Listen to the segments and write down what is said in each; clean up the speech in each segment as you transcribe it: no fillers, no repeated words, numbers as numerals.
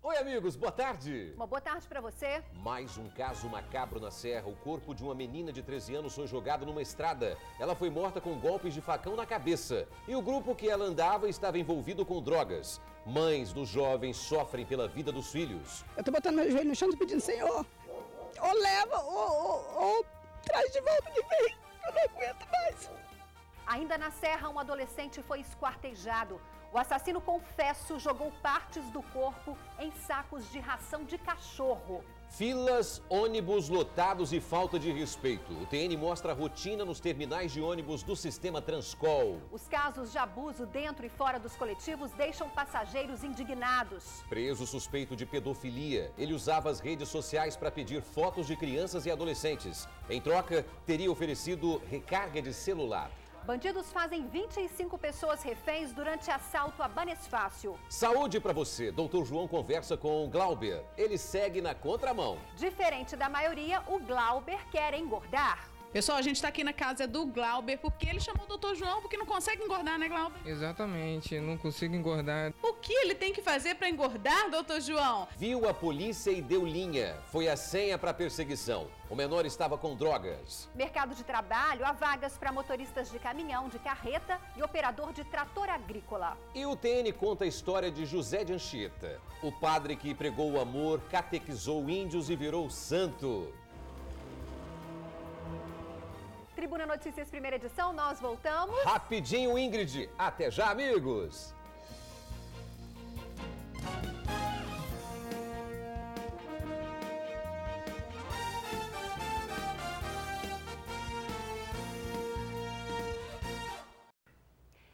Oi, amigos, boa tarde. Uma boa tarde para você. Mais um caso macabro na Serra. O corpo de uma menina de 13 anos foi jogado numa estrada. Ela foi morta com golpes de facão na cabeça. E o grupo que ela andava estava envolvido com drogas. Mães dos jovens sofrem pela vida dos filhos. Eu tô botando meu joelho no chão e pedindo, Senhor, ou leva, ou traz de volta de vez. Eu não aguento mais. Ainda na Serra, um adolescente foi esquartejado. O assassino, confesso, jogou partes do corpo em sacos de ração de cachorro. Filas, ônibus lotados e falta de respeito. O TN mostra a rotina nos terminais de ônibus do sistema Transcol. Os casos de abuso dentro e fora dos coletivos deixam passageiros indignados. Preso suspeito de pedofilia. Ele usava as redes sociais para pedir fotos de crianças e adolescentes. Em troca, teria oferecido recarga de celular. Bandidos fazem 25 pessoas reféns durante assalto a Banesfácio. Saúde pra você. Dr. João conversa com o Glauber. Ele segue na contramão. Diferente da maioria, o Glauber quer engordar. Pessoal, a gente tá aqui na casa do Glauber porque ele chamou o Dr. João porque não consegue engordar, né, Glauber? Exatamente, não consigo engordar. O que ele tem que fazer para engordar, Dr. João? Viu a polícia e deu linha. Foi a senha para perseguição. O menor estava com drogas. Mercado de trabalho, há vagas para motoristas de caminhão, de carreta e operador de trator agrícola. E o TN conta a história de José de Anchieta. O padre que pregou o amor, catequizou índios e virou santo. Tribuna Notícias, primeira edição, nós voltamos. Rapidinho, Ingrid. Até já, amigos. –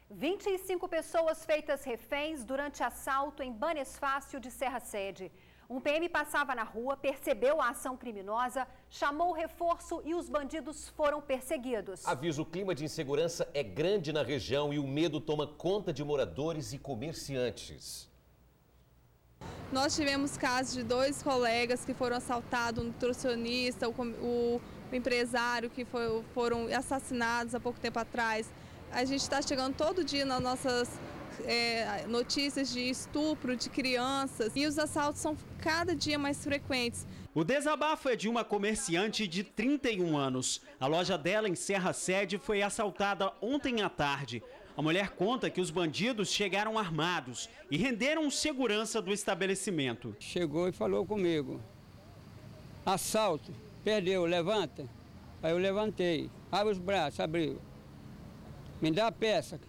25 pessoas feitas reféns durante assalto em Banesfácio de Serra Sede. Um PM passava na rua, percebeu a ação criminosa, chamou o reforço e os bandidos foram perseguidos. Aviso: o clima de insegurança é grande na região e o medo toma conta de moradores e comerciantes. Nós tivemos casos de 2 colegas que foram assaltados, um nutricionista, o empresário que foram assassinados há pouco tempo atrás. A gente está chegando todo dia nas nossas notícias de estupro de crianças e os assaltos são cada dia mais frequentes. O desabafo é de uma comerciante de 31 anos. A loja dela em Serra Sede foi assaltada ontem à tarde. A mulher conta que os bandidos chegaram armados e renderam segurança do estabelecimento. Chegou e falou comigo, assalto, perdeu, levanta. Aí eu levantei, abre os braços, abriu, me dá a peça.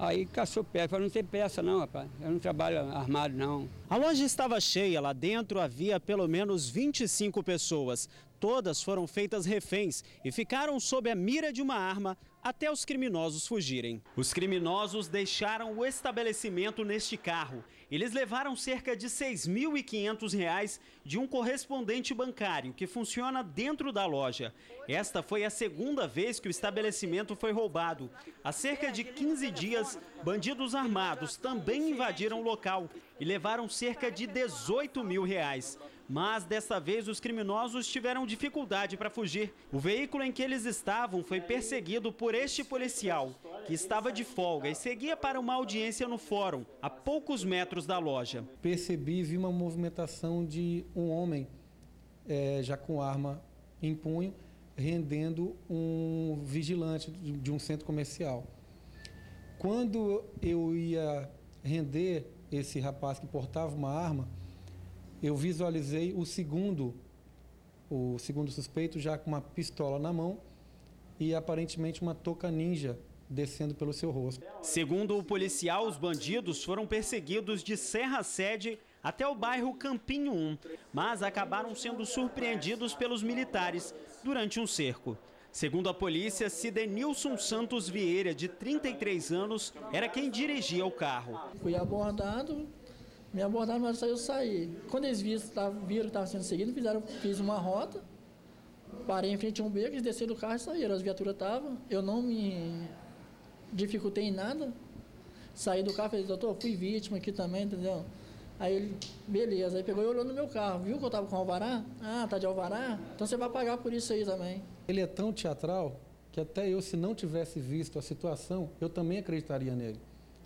Aí caçou peça, falou, não tem peça não, rapaz, eu não trabalho armado não. A loja estava cheia, lá dentro havia pelo menos 25 pessoas. Todas foram feitas reféns e ficaram sob a mira de uma arma até os criminosos fugirem. Os criminosos deixaram o estabelecimento neste carro. Eles levaram cerca de R$ 6.500 de um correspondente bancário que funciona dentro da loja. Esta foi a segunda vez que o estabelecimento foi roubado. Há cerca de 15 dias, bandidos armados também invadiram o local e levaram cerca de R$ 18 mil. Mas desta vez os criminosos tiveram dificuldade para fugir. O veículo em que eles estavam foi perseguido por este policial, que estava de folga e seguia para uma audiência no fórum, a poucos metros da loja. Percebi, vi uma movimentação de um homem, já com arma em punho, rendendo um vigilante de um centro comercial. Quando eu ia render esse rapaz que portava uma arma, eu visualizei o segundo suspeito já com uma pistola na mão e aparentemente uma touca ninja descendo pelo seu rosto. Segundo o policial, os bandidos foram perseguidos de Serra Sede até o bairro Campinho 1, mas acabaram sendo surpreendidos pelos militares durante um cerco. Segundo a polícia, Cidenilson Santos Vieira, de 33 anos, era quem dirigia o carro. Fui abordado, me abordaram, mas eu saí. Quando eles viram que estava sendo seguido, fiz uma rota, parei em frente a um beco, eles desceram do carro e saíram. As viaturas estavam, eu não me dificultei em nada. Saí do carro e falei, doutor, fui vítima aqui também, entendeu? Aí ele, beleza, aí pegou e olhou no meu carro, viu que eu estava com alvará? Ah, tá de alvará? Então você vai pagar por isso aí também. Ele é tão teatral que até eu, se não tivesse visto a situação, eu também acreditaria nele.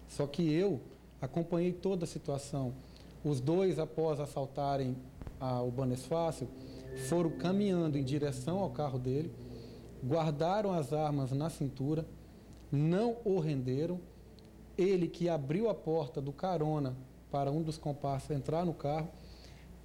Só que eu acompanhei toda a situação. Os dois, após assaltarem o Banesfácio, foram caminhando em direção ao carro dele, guardaram as armas na cintura, não o renderam. Ele que abriu a porta do carona para um dos comparsas entrar no carro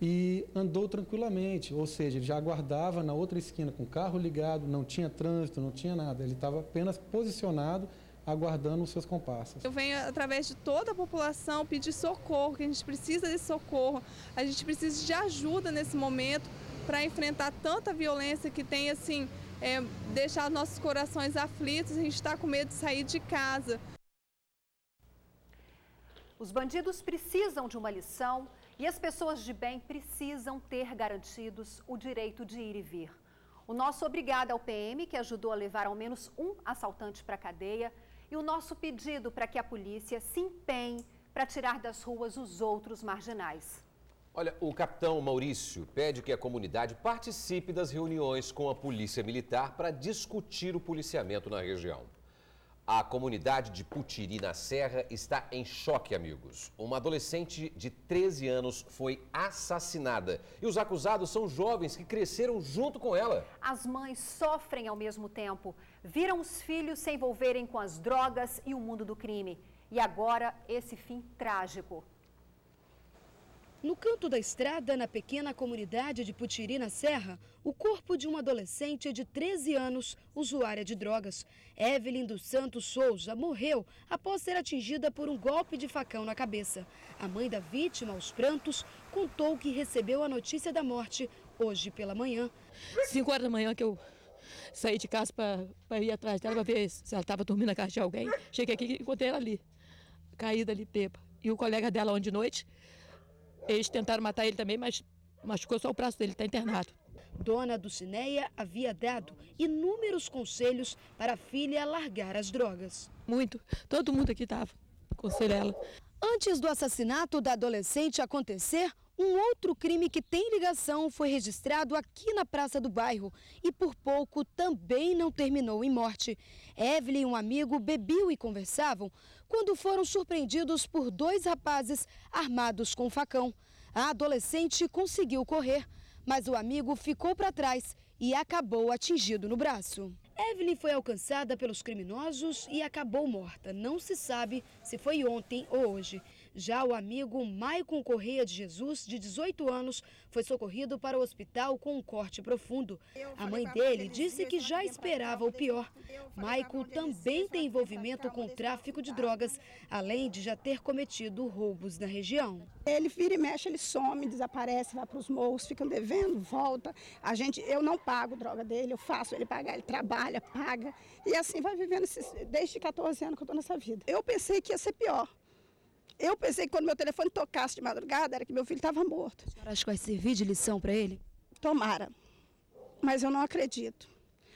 e andou tranquilamente, ou seja, ele já aguardava na outra esquina com o carro ligado, não tinha trânsito, não tinha nada, ele estava apenas posicionado, aguardando os seus comparsas. Eu venho, através de toda a população, pedir socorro, que a gente precisa de socorro, a gente precisa de ajuda nesse momento para enfrentar tanta violência que tem, assim, deixado nossos corações aflitos, a gente está com medo de sair de casa. Os bandidos precisam de uma lição e as pessoas de bem precisam ter garantidos o direito de ir e vir. O nosso obrigado ao PM, que ajudou a levar ao menos um assaltante para a cadeia, e o nosso pedido para que a polícia se empenhe para tirar das ruas os outros marginais. Olha, o capitão Maurício pede que a comunidade participe das reuniões com a Polícia Militar para discutir o policiamento na região. A comunidade de Putiri, na Serra, está em choque, amigos. Uma adolescente de 13 anos foi assassinada e os acusados são jovens que cresceram junto com ela. As mães sofrem ao mesmo tempo, viram os filhos se envolverem com as drogas e o mundo do crime. E agora, esse fim trágico. No canto da estrada, na pequena comunidade de Putiri, na Serra, o corpo de uma adolescente de 13 anos, usuária de drogas. Evelyn dos Santos Souza morreu após ser atingida por um golpe de facão na cabeça. A mãe da vítima, aos prantos, contou que recebeu a notícia da morte hoje pela manhã. 5 horas da manhã que eu saí de casa para ir atrás dela, para ver se ela estava dormindo na casa de alguém. Cheguei aqui e encontrei ela ali, caída ali, bêbada. E o colega dela ontem de noite, eles tentaram matar ele também, mas machucou só o braço dele, está internado. Dona Dulcineia havia dado inúmeros conselhos para a filha largar as drogas. Muito. Todo mundo aqui estava aconselhando ela. Antes do assassinato da adolescente acontecer, um outro crime que tem ligação foi registrado aqui na Praça do Bairro e por pouco também não terminou em morte. Evelyn e um amigo bebiam e conversavam quando foram surpreendidos por 2 rapazes armados com facão. A adolescente conseguiu correr, mas o amigo ficou para trás e acabou atingido no braço. Evelyn foi alcançada pelos criminosos e acabou morta. Não se sabe se foi ontem ou hoje. Já o amigo Maicon Correia de Jesus, de 18 anos, foi socorrido para o hospital com um corte profundo. A mãe dele disse que já esperava o pior. Maicon também tem envolvimento com o tráfico de drogas, além de já ter cometido roubos na região. Ele vira e mexe, ele some, desaparece, vai para os morros, fica devendo, volta. Eu não pago droga dele, eu faço ele pagar, ele trabalha, paga. E assim vai vivendo desde 14 anos que eu estou nessa vida. Eu pensei que ia ser pior. Eu pensei que quando meu telefone tocasse de madrugada, era que meu filho estava morto. A senhora acha que vai servir de lição para ele? Tomara, mas eu não acredito,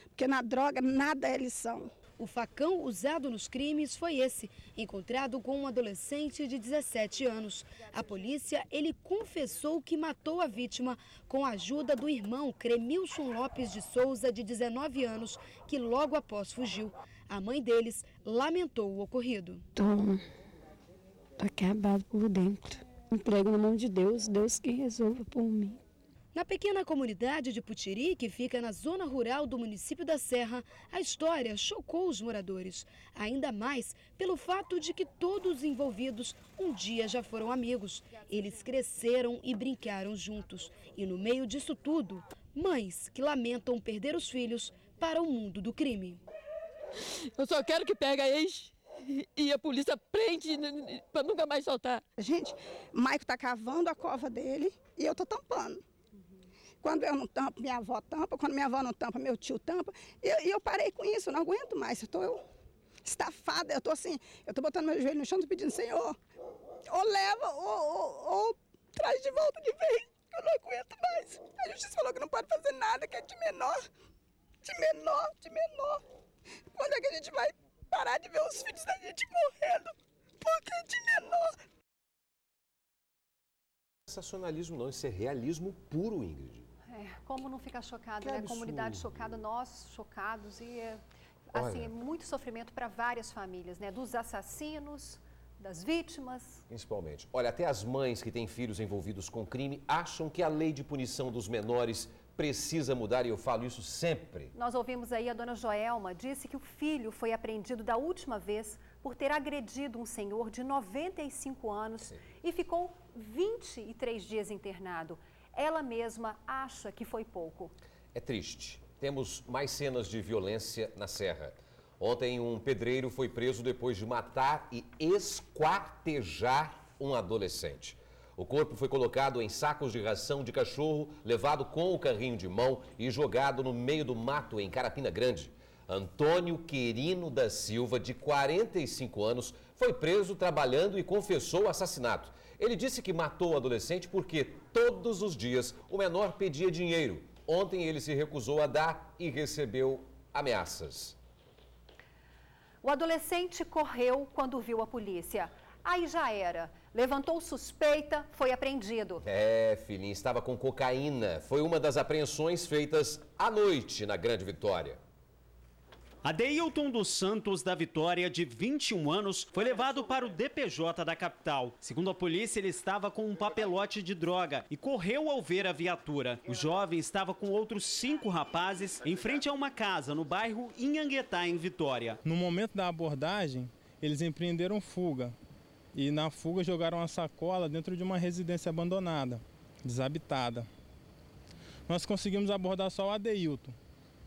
porque na droga nada é lição. O facão usado nos crimes foi esse, encontrado com um adolescente de 17 anos. A polícia, ele confessou que matou a vítima com a ajuda do irmão Cremilson Lopes de Souza, de 19 anos, que logo após fugiu. A mãe deles lamentou o ocorrido. Tô acabado por dentro. Entrego na mão de Deus, Deus que resolva por mim. Na pequena comunidade de Putiri, que fica na zona rural do município da Serra, a história chocou os moradores. Ainda mais pelo fato de que todos os envolvidos um dia já foram amigos. Eles cresceram e brincaram juntos. E no meio disso tudo, mães que lamentam perder os filhos para o mundo do crime. Eu só quero que pegue a ex e a polícia prende para nunca mais soltar. Gente, Maico está cavando a cova dele e eu estou tampando. Quando eu não tampo, minha avó tampa. Quando minha avó não tampa, meu tio tampa. E eu parei com isso, eu não aguento mais. Eu estou estafada, eu estou assim, eu estou botando meu joelho no chão, estou pedindo, Senhor, ou leva, ou traz de volta de vez. Eu não aguento mais. A justiça falou que não pode fazer nada, que é de menor. De menor. Quando é que a gente vai parar de ver os filhos da gente morrendo? Porque é de menor. Sensacionalismo não, isso é realismo puro, Ingrid. Como não ficar chocado, né? A comunidade chocada, nós chocados e assim, muito sofrimento para várias famílias, né? Dos assassinos, das vítimas. Principalmente. Olha, até as mães que têm filhos envolvidos com crime acham que a lei de punição dos menores precisa mudar, e eu falo isso sempre. Nós ouvimos aí a dona Joelma, disse que o filho foi apreendido da última vez por ter agredido um senhor de 95 anos e ficou 23 dias internado. Ela mesma acha que foi pouco. É triste. Temos mais cenas de violência na Serra. Ontem, um pedreiro foi preso depois de matar e esquartejar um adolescente. O corpo foi colocado em sacos de ração de cachorro, levado com o carrinho de mão e jogado no meio do mato em Carapina Grande. Antônio Querino da Silva, de 45 anos, foi preso trabalhando e confessou o assassinato. Ele disse que matou o adolescente porque todos os dias o menor pedia dinheiro. Ontem ele se recusou a dar e recebeu ameaças. O adolescente correu quando viu a polícia. Aí já era. Levantou suspeita, foi apreendido. Filhinho, estava com cocaína. Foi uma das apreensões feitas à noite na Grande Vitória. Adeilton dos Santos da Vitória, de 21 anos, foi levado para o DPJ da capital. Segundo a polícia, ele estava com um papelote de droga e correu ao ver a viatura. O jovem estava com outros 5 rapazes em frente a uma casa no bairro Inhanguetá, em Vitória. No momento da abordagem, eles empreenderam fuga e na fuga jogaram uma sacola dentro de uma residência abandonada, desabitada. Nós conseguimos abordar só o Adeilton.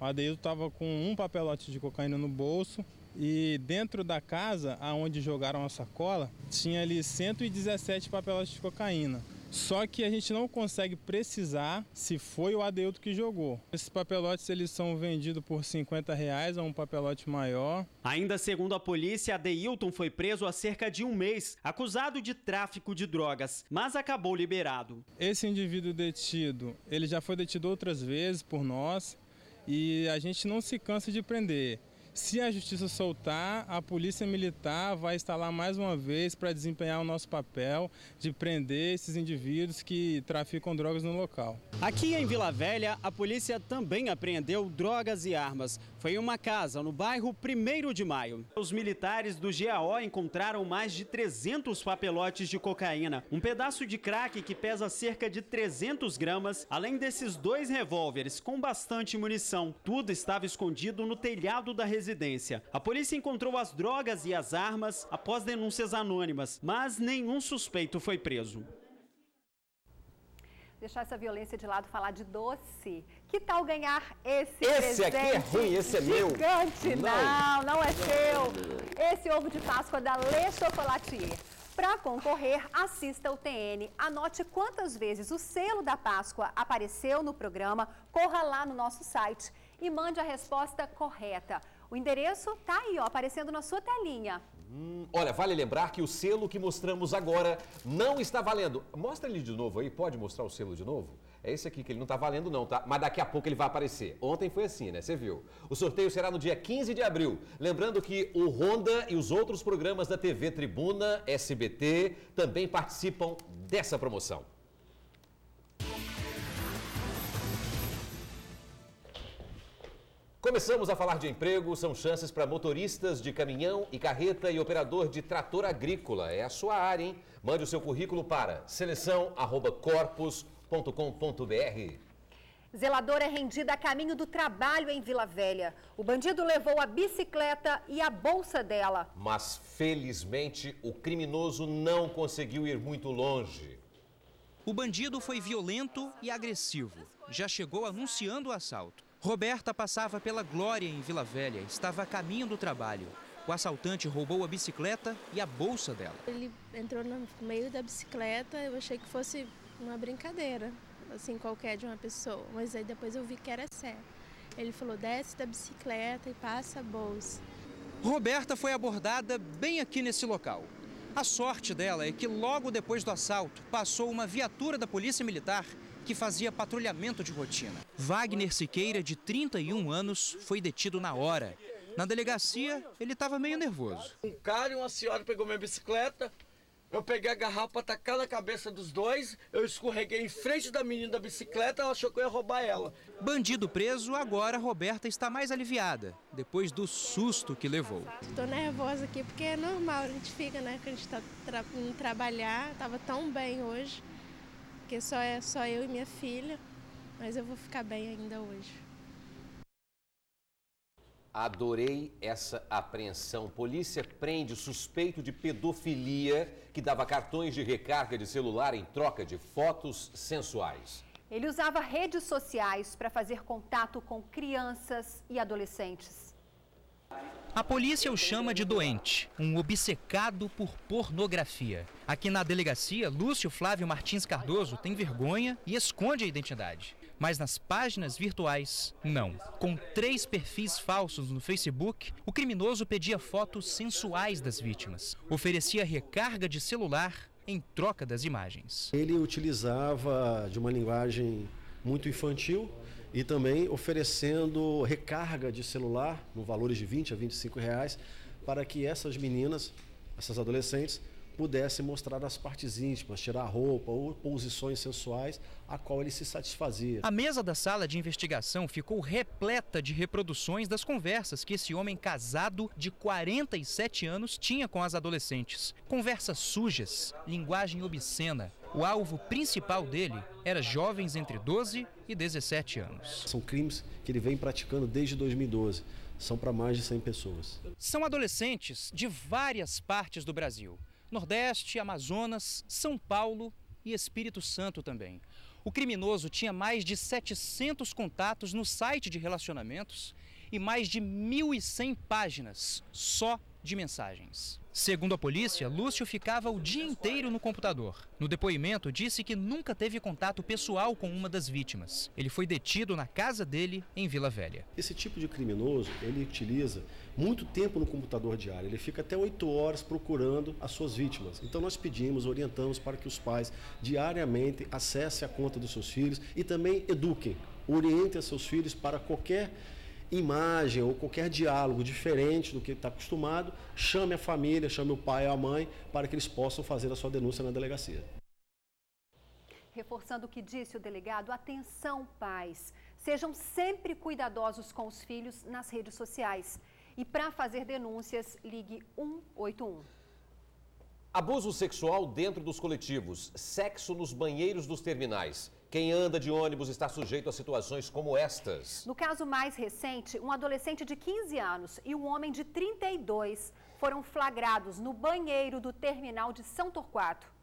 O Adeilton estava com um papelote de cocaína no bolso e dentro da casa, aonde jogaram a sacola, tinha ali 117 papelotes de cocaína. Só que a gente não consegue precisar se foi o Adeilton que jogou. Esses papelotes eles são vendidos por R$50 a um papelote maior. Ainda segundo a polícia, Adeilton foi preso há cerca de um mês, acusado de tráfico de drogas, mas acabou liberado. Esse indivíduo detido, ele já foi detido outras vezes por nós. E a gente não se cansa de prender. Se a justiça soltar, a polícia militar vai estar lá mais uma vez para desempenhar o nosso papel de prender esses indivíduos que traficam drogas no local. Aqui em Vila Velha, a polícia também apreendeu drogas e armas. Foi em uma casa no bairro 1º de Maio. Os militares do GAO encontraram mais de 300 papelotes de cocaína, um pedaço de crack que pesa cerca de 300 gramas, além desses 2 revólveres com bastante munição. Tudo estava escondido no telhado da residência. A polícia encontrou as drogas e as armas após denúncias anônimas, mas nenhum suspeito foi preso. Deixar essa violência de lado, falar de doce. Que tal ganhar esse presente? Aqui é ruim, esse é meu. Gigante. Não é seu. Esse ovo de Páscoa da Le Chocolatier. Para concorrer, assista o TN. Anote quantas vezes o selo da Páscoa apareceu no programa, corra lá no nosso site e mande a resposta correta. O endereço tá aí, ó, aparecendo na sua telinha. Olha, vale lembrar que o selo que mostramos agora não está valendo. Mostra ele de novo aí, pode mostrar o selo de novo? É esse aqui que ele não está valendo não, tá? Mas daqui a pouco ele vai aparecer. Ontem foi assim, né? Você viu. O sorteio será no dia 15 de abril. Lembrando que o Ronda e os outros programas da TV Tribuna, SBT, também participam dessa promoção. Começamos a falar de emprego, são chances para motoristas de caminhão e carreta e operador de trator agrícola. É a sua área, hein? Mande o seu currículo para seleção@corpus.com.br. Zeladora é rendida a caminho do trabalho em Vila Velha. O bandido levou a bicicleta e a bolsa dela. Mas, felizmente, o criminoso não conseguiu ir muito longe. O bandido foi violento e agressivo. Já chegou anunciando o assalto. Roberta passava pela Glória em Vila Velha, estava a caminho do trabalho. O assaltante roubou a bicicleta e a bolsa dela. Ele entrou no meio da bicicleta, eu achei que fosse uma brincadeira, assim, qualquer de uma pessoa. Mas aí depois eu vi que era sério. Ele falou, desce da bicicleta e passa a bolsa. Roberta foi abordada bem aqui nesse local. A sorte dela é que logo depois do assalto, passou uma viatura da Polícia Militar que fazia patrulhamento de rotina. Wagner Siqueira, de 31 anos, foi detido na hora. Na delegacia, ele estava meio nervoso. Um cara e uma senhora pegou minha bicicleta Eu peguei a garrafa para tacar na cabeça dos dois, eu escorreguei em frente da menina da bicicleta, ela achou que eu ia roubar ela. Bandido preso, agora Roberta está mais aliviada, depois do susto que levou. Estou nervosa aqui porque é normal, a gente fica, né? Que a gente está indo trabalhar, estava tão bem hoje, porque só eu e minha filha, mas eu vou ficar bem ainda hoje. Adorei essa apreensão. Polícia prende suspeito de pedofilia que dava cartões de recarga de celular em troca de fotos sensuais. Ele usava redes sociais para fazer contato com crianças e adolescentes. A polícia o chama de doente, um obcecado por pornografia. Aqui na delegacia, Lúcio Flávio Martins Cardoso tem vergonha e esconde a identidade. Mas nas páginas virtuais, não. Com 3 perfis falsos no Facebook, o criminoso pedia fotos sensuais das vítimas. Oferecia recarga de celular em troca das imagens. Ele utilizava de uma linguagem muito infantil e também oferecendo recarga de celular no valores de 20 a 25 reais para que essas meninas, essas adolescentes, pudessem mostrar as partes íntimas, tirar a roupa ou posições sensuais a qual ele se satisfazia. A mesa da sala de investigação ficou repleta de reproduções das conversas que esse homem casado de 47 anos tinha com as adolescentes. Conversas sujas, linguagem obscena. O alvo principal dele era jovens entre 12 e 17 anos. São crimes que ele vem praticando desde 2012. São para mais de 100 pessoas. São adolescentes de várias partes do Brasil. Nordeste, Amazonas, São Paulo e Espírito Santo também. O criminoso tinha mais de 700 contatos no site de relacionamentos e mais de 1.100 páginas só de mensagens. Segundo a polícia, Lúcio ficava o dia inteiro no computador. No depoimento, disse que nunca teve contato pessoal com uma das vítimas. Ele foi detido na casa dele, em Vila Velha. Esse tipo de criminoso, ele utiliza muito tempo no computador diário. Ele fica até 8 horas procurando as suas vítimas. Então nós pedimos, orientamos para que os pais diariamente acessem a conta dos seus filhos e também eduquem, orientem seus filhos para qualquer imagem ou qualquer diálogo diferente do que está acostumado, chame a família, chame o pai ou a mãe para que eles possam fazer a sua denúncia na delegacia. Reforçando o que disse o delegado, atenção pais, sejam sempre cuidadosos com os filhos nas redes sociais. E para fazer denúncias, ligue 181. Abuso sexual dentro dos coletivos, sexo nos banheiros dos terminais. Quem anda de ônibus está sujeito a situações como estas. No caso mais recente, um adolescente de 15 anos e um homem de 32 foram flagrados no banheiro do terminal de São Torquato.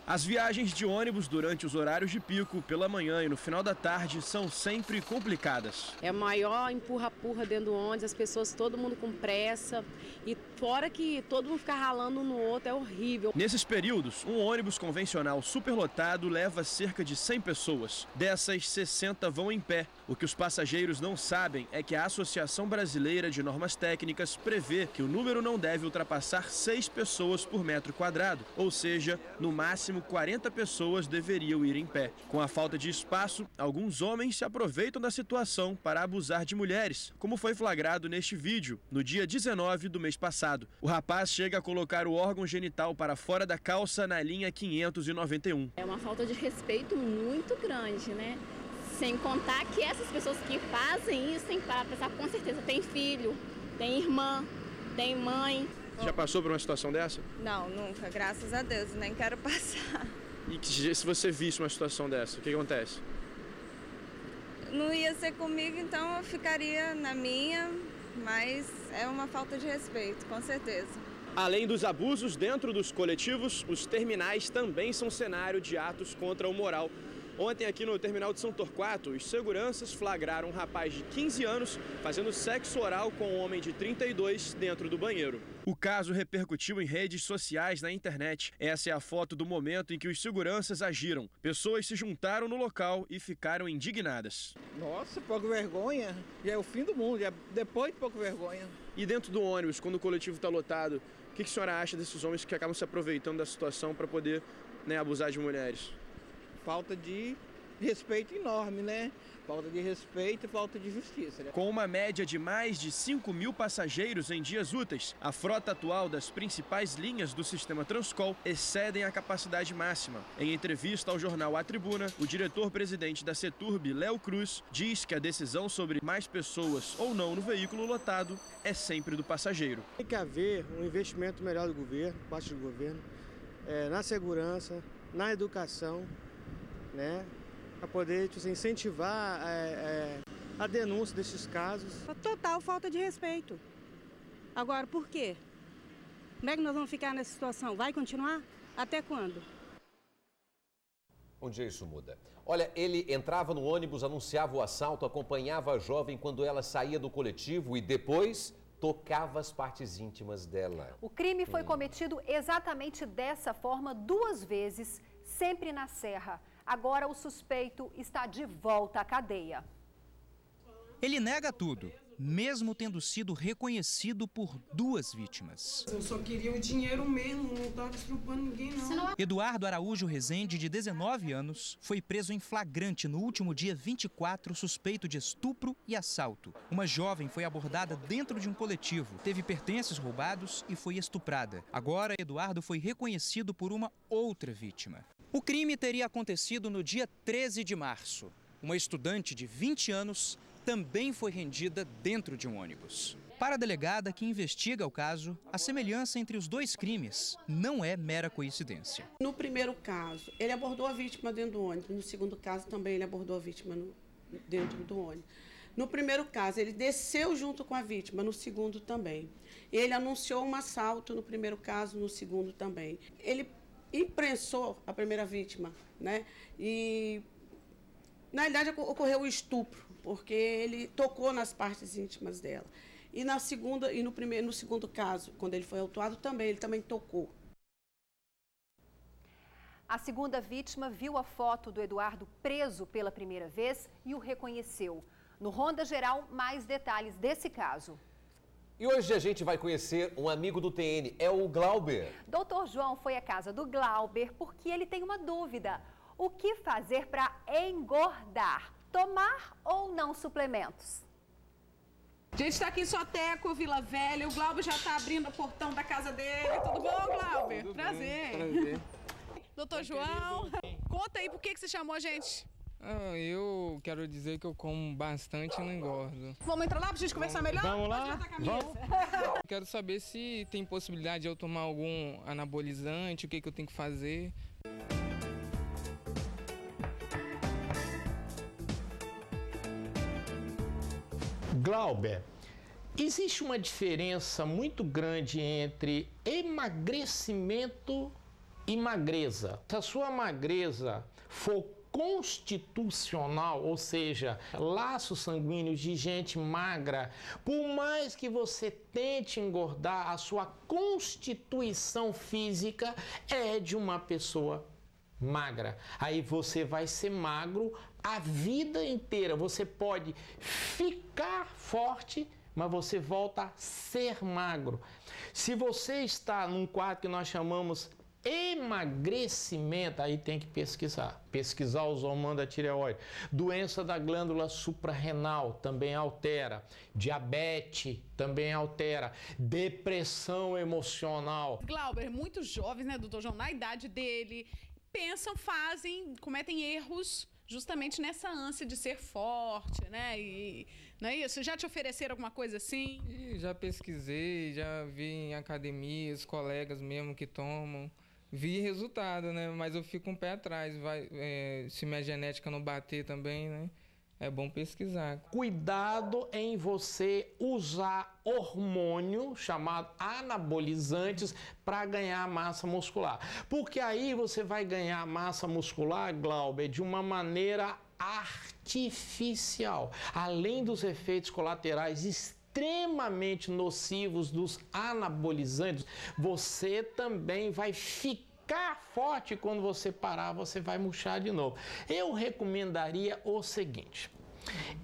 As viagens de ônibus durante os horários de pico, pela manhã e no final da tarde, são sempre complicadas. É maior empurra-purra dentro do ônibus, as pessoas, todo mundo com pressa. E fora que todo mundo fica ralando um no outro, é horrível. Nesses períodos, um ônibus convencional superlotado leva cerca de 100 pessoas. Dessas, 60 vão em pé. O que os passageiros não sabem é que a Associação Brasileira de Normas Técnicas prevê que o número não deve ultrapassar 6 pessoas por metro quadrado, ou seja, no máximo 40 pessoas deveriam ir em pé. Com a falta de espaço, alguns homens se aproveitam da situação para abusar de mulheres, como foi flagrado neste vídeo, no dia 19 do mês passado. O rapaz chega a colocar o órgão genital para fora da calça na linha 591. É uma falta de respeito muito grande, né? Sem contar que essas pessoas que fazem isso, tem que pensar, com certeza tem filho, tem irmã, tem mãe. Já passou por uma situação dessa? Não, nunca, graças a Deus, nem quero passar. E se você visse uma situação dessa, o que acontece? Não ia ser comigo, então eu ficaria na minha, mas é uma falta de respeito, com certeza. Além dos abusos dentro dos coletivos, os terminais também são cenário de atos contra o moral. Ontem, aqui no terminal de São Torquato, os seguranças flagraram um rapaz de 15 anos fazendo sexo oral com um homem de 32 dentro do banheiro. O caso repercutiu em redes sociais na internet. Essa é a foto do momento em que os seguranças agiram. Pessoas se juntaram no local e ficaram indignadas. Nossa, pouco vergonha. Já é o fim do mundo, já depois de pouco vergonha. E dentro do ônibus, quando o coletivo está lotado, o que a senhora acha desses homens que acabam se aproveitando da situação para poder, abusar de mulheres? Falta de respeito enorme, né? Falta de respeito e falta de justiça, né? Com uma média de mais de 5.000 passageiros em dias úteis, a frota atual das principais linhas do sistema Transcol excedem a capacidade máxima. Em entrevista ao jornal A Tribuna, o diretor-presidente da Ceturb, Léo Cruz, diz que a decisão sobre mais pessoas ou não no veículo lotado é sempre do passageiro. Tem que haver um investimento melhor do governo, parte do governo, na segurança, na educação, né? Para poder incentivar a denúncia desses casos. Total falta de respeito. Agora, por quê? Como é que nós vamos ficar nessa situação? Vai continuar? Até quando? Um dia isso muda. Olha, ele entrava no ônibus, anunciava o assalto, acompanhava a jovem quando ela saía do coletivo e depois tocava as partes íntimas dela. O crime foi cometido exatamente dessa forma 2 vezes, sempre na Serra. Agora o suspeito está de volta à cadeia. Ele nega tudo, mesmo tendo sido reconhecido por 2 vítimas. Eu só queria o dinheiro mesmo, não estava estrupando ninguém, não. Eduardo Araújo Rezende, de 19 anos, foi preso em flagrante no último dia 24, suspeito de estupro e assalto. Uma jovem foi abordada dentro de um coletivo, teve pertences roubados e foi estuprada. Agora, Eduardo foi reconhecido por uma outra vítima. O crime teria acontecido no dia 13 de março. Uma estudante de 20 anos também foi rendida dentro de um ônibus. Para a delegada que investiga o caso, a semelhança entre os 2 crimes não é mera coincidência. No primeiro caso, ele abordou a vítima dentro do ônibus. No segundo caso, também ele abordou a vítima dentro do ônibus. No primeiro caso, ele desceu junto com a vítima, no segundo também. Ele anunciou um assalto no primeiro caso, no segundo também. Ele imprensou a primeira vítima, né? E, na realidade, ocorreu o estupro, porque ele tocou nas partes íntimas dela. E na segunda e no segundo caso, quando ele foi autuado, ele também tocou. A segunda vítima viu a foto do Eduardo preso pela primeira vez e o reconheceu. No Ronda Geral, mais detalhes desse caso. E hoje a gente vai conhecer um amigo do TN, é o Glauber. Doutor João foi à casa do Glauber porque ele tem uma dúvida. O que fazer para engordar? Tomar ou não suplementos? A gente está aqui em Soteco, Vila Velha. O Glauber já está abrindo o portão da casa dele. Tudo bom, Glauber? Tudo Prazer. Bem, prazer. Doutor João, conta aí por que você chamou a gente. Eu quero dizer que eu como bastante e não engordo. Vamos entrar lá pra gente conversar melhor? Vamos lá? Vamos. Quero saber se tem possibilidade de eu tomar algum anabolizante, o que eu tenho que fazer. Glauber, existe uma diferença muito grande entre emagrecimento e magreza. Se a sua magreza for constitucional, ou seja, laços sanguíneos de gente magra, por mais que você tente engordar, a sua constituição física é de uma pessoa magra. Aí você vai ser magro a vida inteira. Você pode ficar forte, mas você volta a ser magro. Se você está num quadro que nós chamamos emagrecimento, aí tem que pesquisar os hormônios da tireoide. Doença da glândula suprarrenal também altera. Diabetes também altera. Depressão emocional. Glauber, muitos jovens, né, doutor João, na idade dele, pensam, cometem erros justamente nessa ânsia de ser forte, né? E não é isso? Já te ofereceram alguma coisa assim? Já pesquisei, já vi em academias, colegas mesmo que tomam. Vi resultado, né? Mas eu fico um pé atrás. Se minha genética não bater também, né? É bom pesquisar. Cuidado em você usar hormônio chamado anabolizantes para ganhar massa muscular. Porque aí você vai ganhar massa muscular, Glauber, de uma maneira artificial. Além dos efeitos colaterais extremamente nocivos dos anabolizantes, você também vai ficar forte. Quando você parar, você vai murchar de novo. Eu recomendaria o seguinte: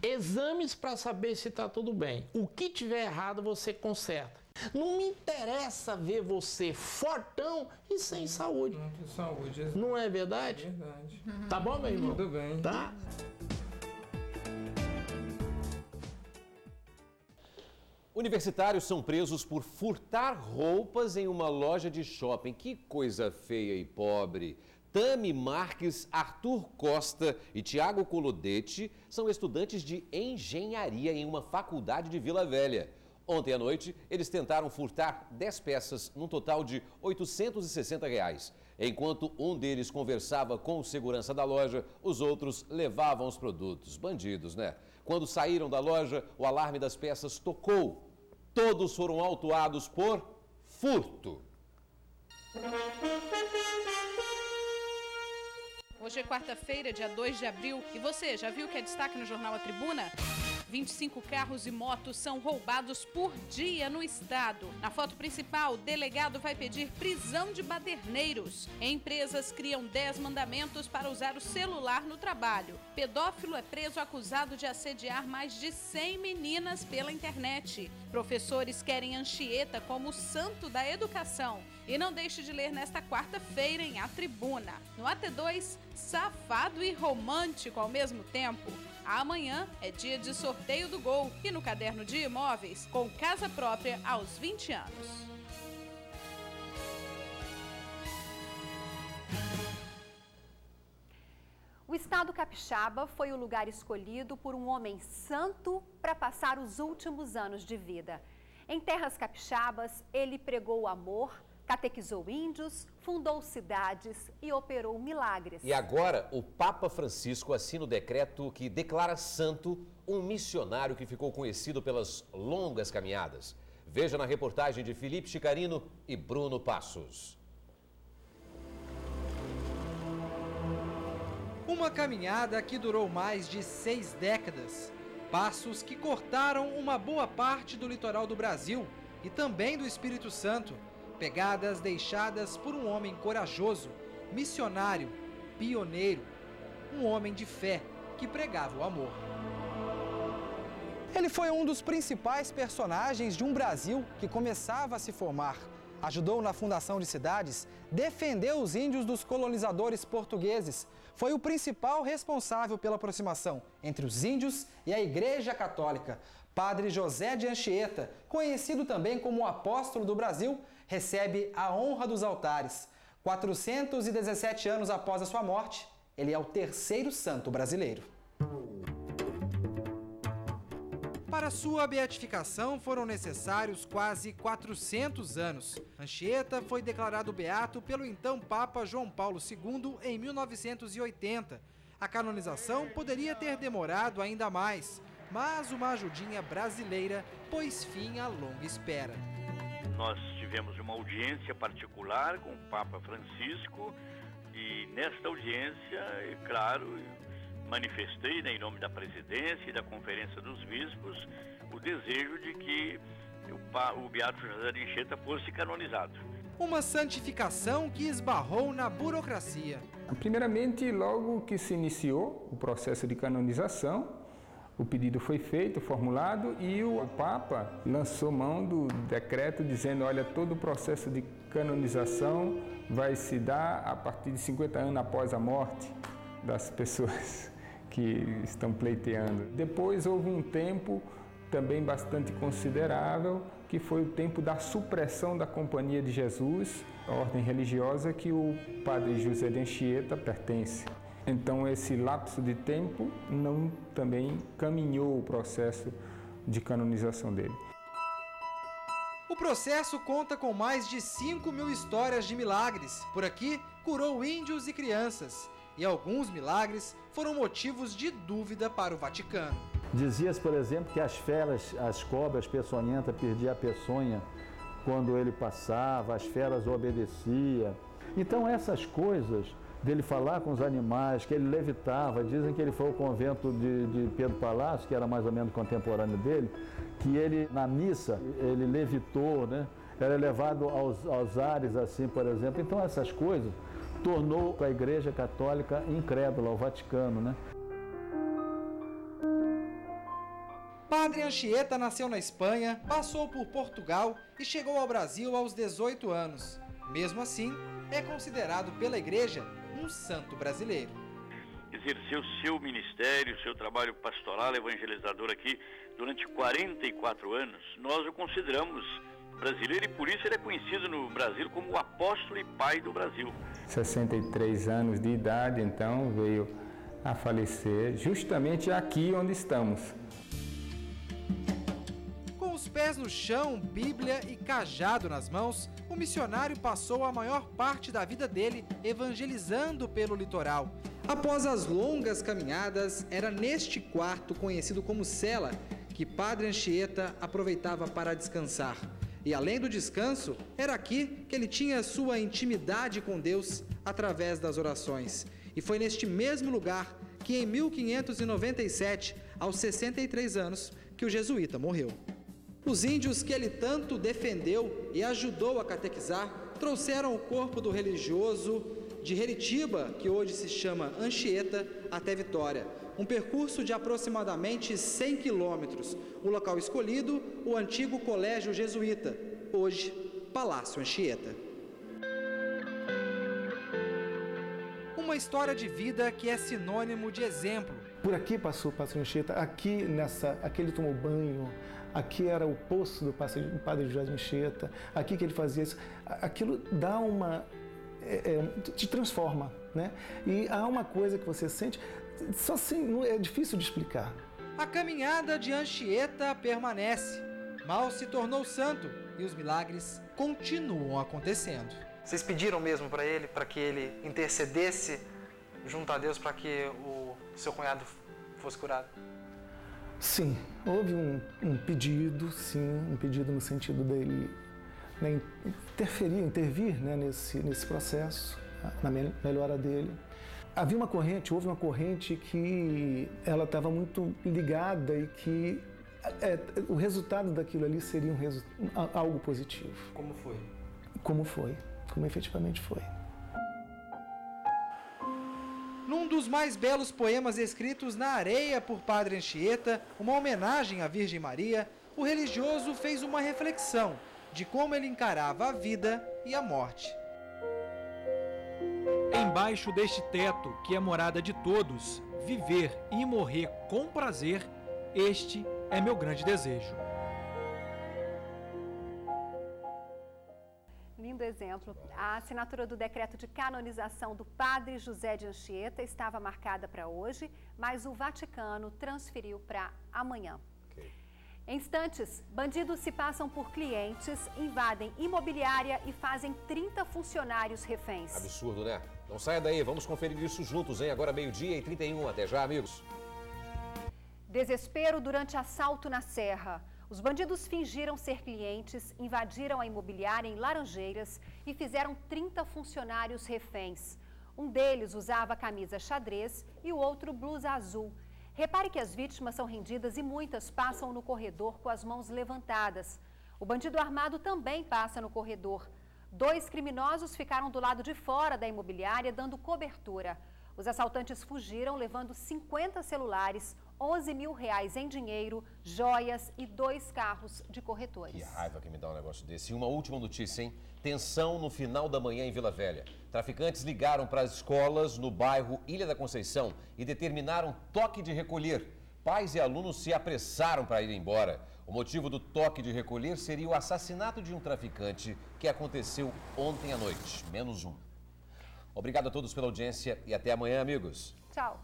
exames para saber se está tudo bem. O que tiver errado, você conserta. Não me interessa ver você fortão e sem saúde. Não tem saúde. Não é verdade? É verdade. Tá bom, meu irmão? Tudo bem. Tá? Universitários são presos por furtar roupas em uma loja de shopping. Que coisa feia e pobre. Tami Marques, Arthur Costa e Tiago Colodete são estudantes de engenharia em uma faculdade de Vila Velha. Ontem à noite, eles tentaram furtar 10 peças, num total de R$ 860. Enquanto um deles conversava com o segurança da loja, os outros levavam os produtos. Bandidos, né? Quando saíram da loja, o alarme das peças tocou. Todos foram autuados por furto. Hoje é quarta-feira, dia 2 de abril, e você já viu o que é destaque no jornal A Tribuna? 25 carros e motos são roubados por dia no estado. Na foto principal, o delegado vai pedir prisão de baderneiros. Empresas criam 10 mandamentos para usar o celular no trabalho. Pedófilo é preso acusado de assediar mais de 100 meninas pela internet. Professores querem Anchieta como o santo da educação. E não deixe de ler nesta quarta-feira em A Tribuna. No AT2, safado e romântico ao mesmo tempo. Amanhã é dia de sorteio do Gol e no caderno de imóveis, com casa própria aos 20 anos. O estado capixaba foi o lugar escolhido por um homem santo para passar os últimos anos de vida. Em terras capixabas, ele pregou o amor, catequizou índios, fundou cidades e operou milagres. E agora, o Papa Francisco assina o decreto que declara santo um missionário que ficou conhecido pelas longas caminhadas. Veja na reportagem de Felipe Chicarino e Bruno Passos. Uma caminhada que durou mais de 6 décadas. Passos que cortaram uma boa parte do litoral do Brasil e também do Espírito Santo. Pegadas deixadas por um homem corajoso, missionário, pioneiro, um homem de fé que pregava o amor. Ele foi um dos principais personagens de um Brasil que começava a se formar. Ajudou na fundação de cidades, defendeu os índios dos colonizadores portugueses. Foi o principal responsável pela aproximação entre os índios e a Igreja Católica. Padre José de Anchieta, conhecido também como o Apóstolo do Brasil, recebe a honra dos altares. 417 anos após a sua morte, ele é o terceiro santo brasileiro. Para sua beatificação foram necessários quase 400 anos. Anchieta foi declarado beato pelo então Papa João Paulo II em 1980. A canonização poderia ter demorado ainda mais, mas uma ajudinha brasileira pôs fim à longa espera. Nós tivemos uma audiência particular com o Papa Francisco e nesta audiência, é claro, manifestei, em nome da presidência e da Conferência dos Bispos, o desejo de que o Beato José de Anchieta fosse canonizado. Uma santificação que esbarrou na burocracia. Primeiramente, logo que se iniciou o processo de canonização, o pedido foi feito, formulado, e o Papa lançou mão do decreto dizendo, olha, todo o processo de canonização vai se dar a partir de 50 anos após a morte das pessoas que estão pleiteando. Depois houve um tempo também bastante considerável, que foi o tempo da supressão da Companhia de Jesus, a ordem religiosa que o padre José de Anchieta pertence. Então, esse lapso de tempo não também caminhou o processo de canonização dele. O processo conta com mais de 5.000 histórias de milagres. Por aqui, curou índios e crianças. E alguns milagres foram motivos de dúvida para o Vaticano. Dizia-se, por exemplo, que as feras, as cobras peçonhentas perdiam a peçonha quando ele passava, as feras obedeciam. Então, essas coisas dele falar com os animais, que ele levitava, dizem que ele foi ao convento de Pedro Palácio, que era mais ou menos contemporâneo dele, que ele, na missa, ele levitou, né? Era levado aos ares, assim, por exemplo. Então, essas coisas tornou a Igreja Católica incrédula, ao Vaticano, né? Padre Anchieta nasceu na Espanha, passou por Portugal e chegou ao Brasil aos 18 anos. Mesmo assim, é considerado pela Igreja um santo brasileiro. Exerceu seu ministério, seu trabalho pastoral, evangelizador aqui durante 44 anos. Nós o consideramos brasileiro e por isso ele é conhecido no Brasil como o apóstolo e pai do Brasil. 63 anos de idade, então, veio a falecer justamente aqui onde estamos. Com os pés no chão, Bíblia e cajado nas mãos, o missionário passou a maior parte da vida dele evangelizando pelo litoral. Após as longas caminhadas, era neste quarto, conhecido como cela, que Padre Anchieta aproveitava para descansar. E além do descanso, era aqui que ele tinha sua intimidade com Deus através das orações. E foi neste mesmo lugar que em 1597, aos 63 anos, que o jesuíta morreu. Os índios que ele tanto defendeu e ajudou a catequizar trouxeram o corpo do religioso de Heritiba, que hoje se chama Anchieta, até Vitória. Um percurso de aproximadamente 100 quilômetros. O local escolhido, o antigo Colégio Jesuíta, hoje Palácio Anchieta. Uma história de vida que é sinônimo de exemplo. Por aqui passou o Palácio Anchieta, aqui ele tomou banho, aqui era o poço do Padre José de Anchieta, aqui que ele fazia isso. Aquilo dá te transforma, né? E há uma coisa que você sente, só assim, é difícil de explicar. A caminhada de Anchieta permanece. Mal se tornou santo e os milagres continuam acontecendo. Vocês pediram mesmo para que ele intercedesse junto a Deus para que o seu cunhado fosse curado? Sim, houve um pedido, sim, um pedido no sentido dele, né, intervir, né, nesse processo, na melhora dele. Houve uma corrente que ela estava muito ligada e que o resultado daquilo ali seria algo positivo. Como foi? Como efetivamente foi. Num dos mais belos poemas escritos na areia por Padre Anchieta, uma homenagem à Virgem Maria, o religioso fez uma reflexão de como ele encarava a vida e a morte. Embaixo deste teto, que é morada de todos, viver e morrer com prazer, este é meu grande desejo. Lindo exemplo. A assinatura do decreto de canonização do Padre José de Anchieta estava marcada para hoje, mas o Vaticano transferiu para amanhã. Em instantes, bandidos se passam por clientes, invadem imobiliária e fazem 30 funcionários reféns. Absurdo, né? Não saia daí, vamos conferir isso juntos, hein? Agora 12h31. Até já, amigos. Desespero durante assalto na Serra. Os bandidos fingiram ser clientes, invadiram a imobiliária em Laranjeiras e fizeram 30 funcionários reféns. Um deles usava camisa xadrez e o outro blusa azul. Repare que as vítimas são rendidas e muitas passam no corredor com as mãos levantadas. O bandido armado também passa no corredor. 2 criminosos ficaram do lado de fora da imobiliária dando cobertura. Os assaltantes fugiram levando 50 celulares, R$11 mil em dinheiro, joias e 2 carros de corretores. Que raiva que me dá um negócio desse. E uma última notícia, hein? Tensão no final da manhã em Vila Velha. Traficantes ligaram para as escolas no bairro Ilha da Conceição e determinaram toque de recolher. Pais e alunos se apressaram para ir embora. O motivo do toque de recolher seria o assassinato de um traficante que aconteceu ontem à noite. -1. Obrigado a todos pela audiência e até amanhã, amigos. Tchau.